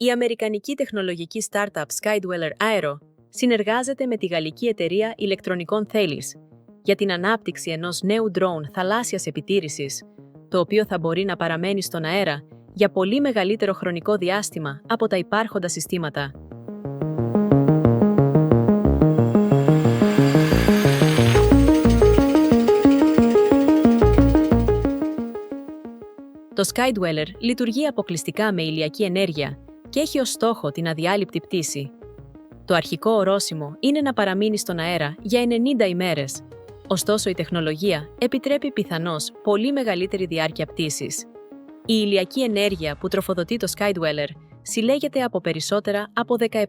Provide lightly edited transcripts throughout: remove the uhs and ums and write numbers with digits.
Η αμερικανική τεχνολογική startup Skydweller Aero συνεργάζεται με τη γαλλική εταιρεία ηλεκτρονικών Thales για την ανάπτυξη ενός νέου drone θαλάσσιας επιτήρησης, το οποίο θα μπορεί να παραμένει στον αέρα για πολύ μεγαλύτερο χρονικό διάστημα από τα υπάρχοντα συστήματα. Το Skydweller λειτουργεί αποκλειστικά με ηλιακή ενέργεια και έχει ως στόχο την αδιάλειπτη πτήση. Το αρχικό ορόσημο είναι να παραμείνει στον αέρα για 90 ημέρες, ωστόσο η τεχνολογία επιτρέπει πιθανώς πολύ μεγαλύτερη διάρκεια πτήσης. Η ηλιακή ενέργεια που τροφοδοτεί το Skydweller συλλέγεται από περισσότερα από 17.000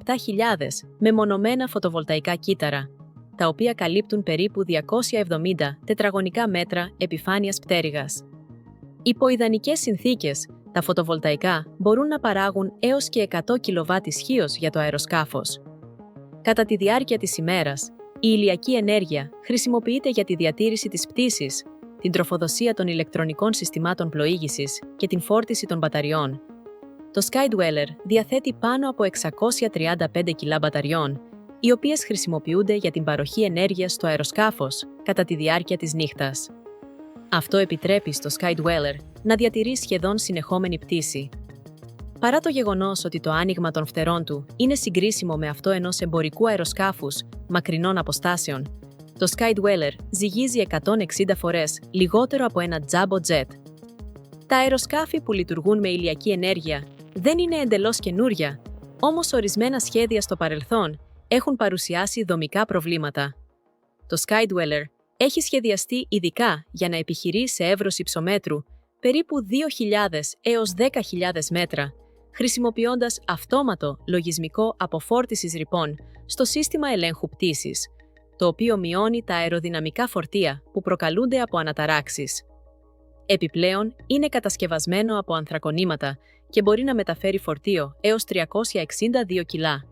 μεμονωμένα φωτοβολταϊκά κύτταρα, τα οποία καλύπτουν περίπου 270 τετραγωνικά μέτρα επιφάνειας πτέρυγας. Υπό ιδανικές συνθήκες, τα φωτοβολταϊκά μπορούν να παράγουν έως και 100 kW ισχύως για το αεροσκάφος. Κατά τη διάρκεια της ημέρας, η ηλιακή ενέργεια χρησιμοποιείται για τη διατήρηση της πτήσης, την τροφοδοσία των ηλεκτρονικών συστημάτων πλοήγησης και την φόρτιση των μπαταριών. Το Skydweller διαθέτει πάνω από 635 κιλά μπαταριών, οι οποίες χρησιμοποιούνται για την παροχή ενέργειας στο αεροσκάφος κατά τη διάρκεια της νύχτας. Αυτό επιτρέπει στο Skydweller να διατηρεί σχεδόν συνεχόμενη πτήση. Παρά το γεγονός ότι το άνοιγμα των φτερών του είναι συγκρίσιμο με αυτό ενός εμπορικού αεροσκάφους μακρινών αποστάσεων, το Skydweller ζυγίζει 160 φορές λιγότερο από ένα jumbo jet. Τα αεροσκάφη που λειτουργούν με ηλιακή ενέργεια δεν είναι εντελώς καινούρια, όμως ορισμένα σχέδια στο παρελθόν έχουν παρουσιάσει δομικά προβλήματα. Το Skydweller έχει σχεδιαστεί ειδικά για να επιχειρεί σε εύρος υψομέτρου περίπου 2.000 έως 10.000 μέτρα, χρησιμοποιώντας αυτόματο λογισμικό αποφόρτισης ρηπών στο σύστημα ελέγχου πτήσης, το οποίο μειώνει τα αεροδυναμικά φορτία που προκαλούνται από αναταράξεις. Επιπλέον, είναι κατασκευασμένο από ανθρακονήματα και μπορεί να μεταφέρει φορτίο έως 362 κιλά.